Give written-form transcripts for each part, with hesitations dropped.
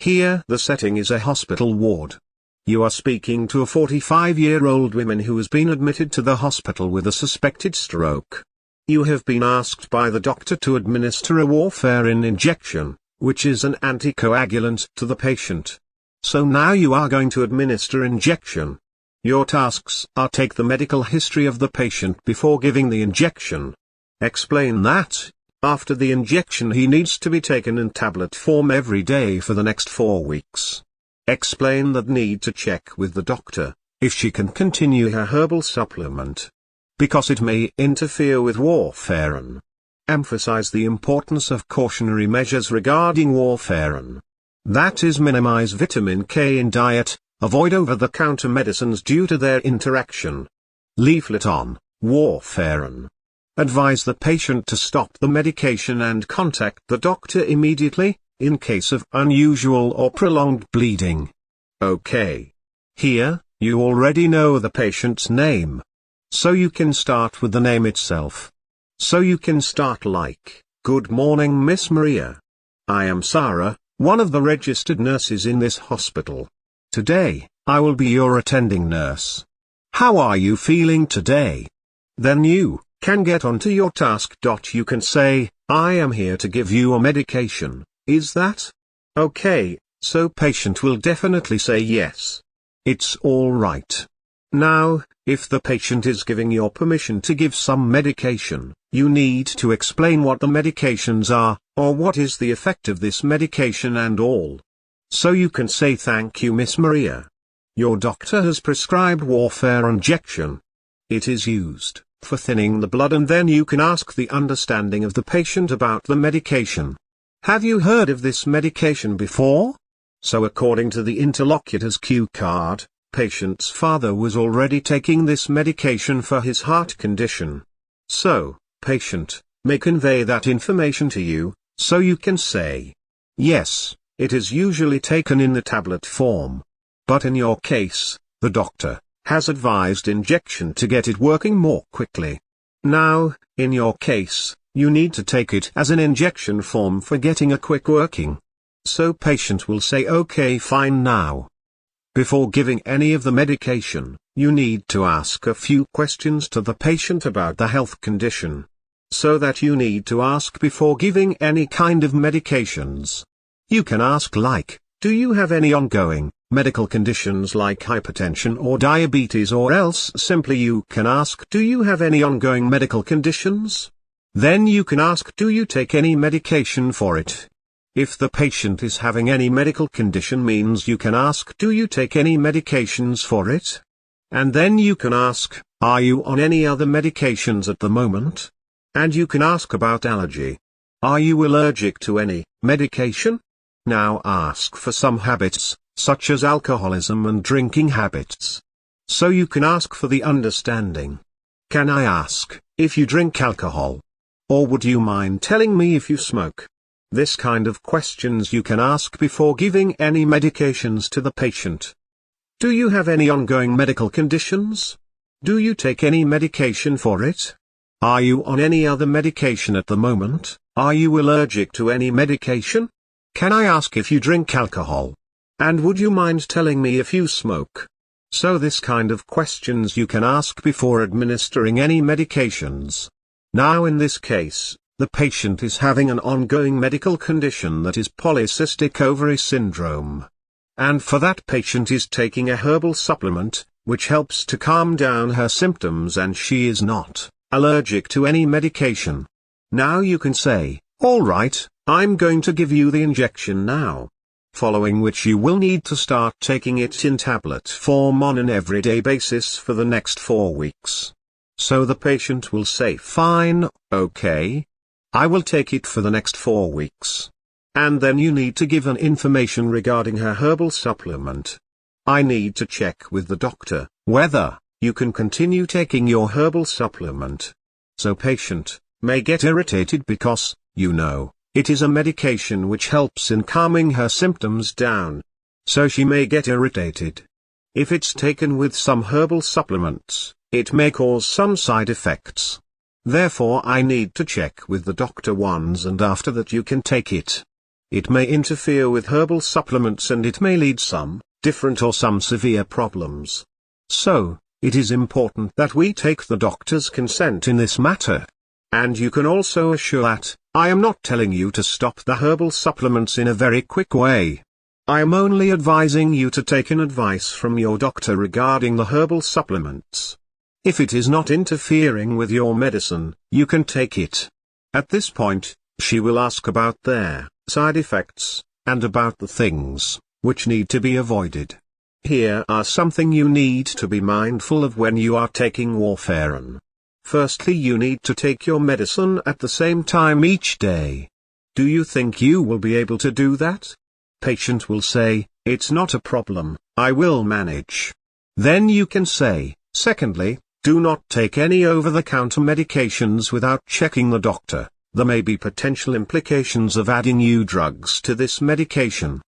Here the setting is a hospital ward. You are speaking to a 45-year-old woman who has been admitted to the hospital with a suspected stroke. You have been asked by the doctor to administer a warfarin injection, which is an anticoagulant, to the patient. So now you are going to administer injection. Your tasks are: take the medical history of the patient before giving the injection. Explain that, after the injection he needs to be taken in tablet form every day for the next 4 weeks. Explain that need to check with the doctor, if she can continue her herbal supplement, because it may interfere with warfarin. Emphasize the importance of cautionary measures regarding warfarin. That is, minimize vitamin K in diet, avoid over-the-counter medicines due to their interaction. Leaflet on warfarin. Advise the patient to stop the medication and contact the doctor immediately, in case of unusual or prolonged bleeding. Okay. Here, you already know the patient's name. So you can start with the name itself. So you can start like, "Good morning, Miss Maria. I am Sarah, one of the registered nurses in this hospital. Today, I will be your attending nurse. How are you feeling today?" Then you can get on to your task. You can say, "I am here to give you a medication, is that okay?" So patient will definitely say yes. It's all right. Now, if the patient is giving your permission to give some medication, you need to explain what the medications are, or what is the effect of this medication and all. So you can say, "Thank you, Miss Maria. Your doctor has prescribed warfarin injection. It is used for thinning the blood," and then you can ask the understanding of the patient about the medication. "Have you heard of this medication before?" So according to the interlocutor's cue card, patient's father was already taking this medication for his heart condition. So, patient may convey that information to you, so you can say, "Yes, it is usually taken in the tablet form. But in your case, the doctor has advised injection to get it working more quickly. Now, in your case, you need to take it as an injection form for getting a quick working." So patient will say, "Okay, fine." Now, before giving any of the medication, you need to ask a few questions to the patient about the health condition. So that you need to ask before giving any kind of medications. You can ask like, "Do you have any ongoing medical conditions like hypertension or diabetes?" Or else simply you can ask, "Do you have any ongoing medical conditions?" Then you can ask, "Do you take any medication for it?" If the patient is having any medical condition means you can ask, "Do you take any medications for it?" And then you can ask, "Are you on any other medications at the moment?" And you can ask about allergy. "Are you allergic to any medication?" Now ask for some habits, such as alcoholism and drinking habits. So you can ask for the understanding. "Can I ask if you drink alcohol? Or would you mind telling me if you smoke?" This kind of questions you can ask before giving any medications to the patient. "Do you have any ongoing medical conditions? Do you take any medication for it? Are you on any other medication at the moment? Are you allergic to any medication? Can I ask if you drink alcohol? And would you mind telling me if you smoke?" So this kind of questions you can ask before administering any medications. Now in this case, the patient is having an ongoing medical condition that is polycystic ovary syndrome. And for that patient is taking a herbal supplement, which helps to calm down her symptoms, and she is not allergic to any medication. Now you can say, "All right, I'm going to give you the injection now." Following which you will need to start taking it in tablet form on an everyday basis for the next 4 weeks. So the patient will say, "Fine, okay. I will take it for the next 4 weeks." And then you need to give an information regarding her herbal supplement. I need to check with the doctor whether you can continue taking your herbal supplement. So patient may get irritated because, it is a medication which helps in calming her symptoms down. So she may get irritated. If it's taken with some herbal supplements, it may cause some side effects. Therefore I need to check with the doctor once, and after that you can take it. It may interfere with herbal supplements and it may lead some different or some severe problems. So, it is important that we take the doctor's consent in this matter. And you can also assure that, I am not telling you to stop the herbal supplements in a very quick way. I am only advising you to take an advice from your doctor regarding the herbal supplements. If it is not interfering with your medicine, you can take it. At this point, she will ask about their side effects, and about the things which need to be avoided. Here are something you need to be mindful of when you are taking warfarin. Firstly, you need to take your medicine at the same time each day. Do you think you will be able to do that? Patient will say, it's not a problem, I will manage. Then you can say, secondly, do not take any over-the-counter medications without checking the doctor. There may be potential implications of adding new drugs to this medication.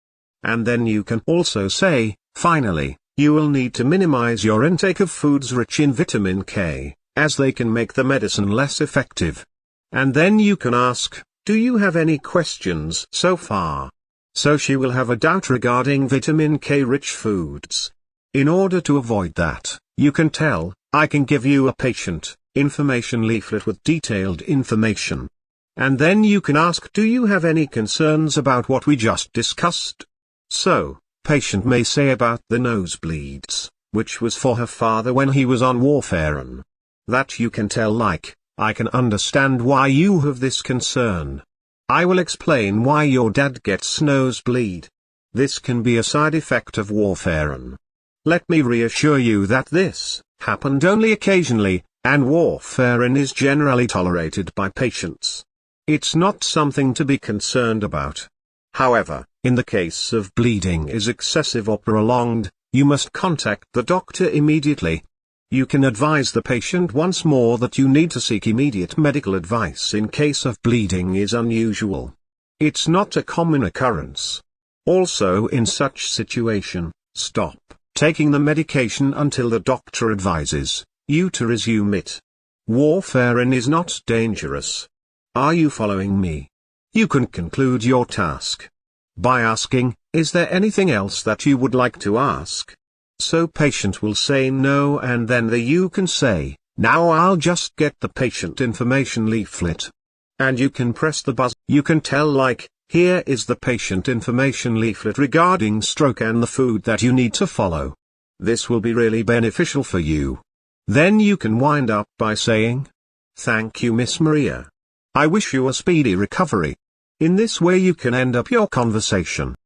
And then you can also say, finally, you will need to minimize your intake of foods rich in vitamin K, as they can make the medicine less effective. And then you can ask, do you have any questions so far? So she will have a doubt regarding vitamin K-rich foods. In order to avoid that, you can tell, I can give you a patient information leaflet with detailed information. And then you can ask, do you have any concerns about what we just discussed? So, patient may say about the nosebleeds, which was for her father when he was on warfarin. That you can tell like, I can understand why you have this concern. I will explain why your dad gets nosebleed. This can be a side effect of warfarin. Let me reassure you that this happened only occasionally, and warfarin is generally tolerated by patients. It's not something to be concerned about. However, in the case of bleeding is excessive or prolonged, you must contact the doctor immediately. You can advise the patient once more that you need to seek immediate medical advice in case of bleeding is unusual. It's not a common occurrence. Also, in such situation, stop taking the medication until the doctor advises you to resume it. Warfarin is not dangerous. Are you following me? You can conclude your task by asking, is there anything else that you would like to ask? So patient will say no, and then you can say, now I'll just get the patient information leaflet. And you can press the buzzer. You can tell like, here is the patient information leaflet regarding stroke and the food that you need to follow. This will be really beneficial for you. Then you can wind up by saying, thank you, Miss Maria. I wish you a speedy recovery. In this way you can end up your conversation.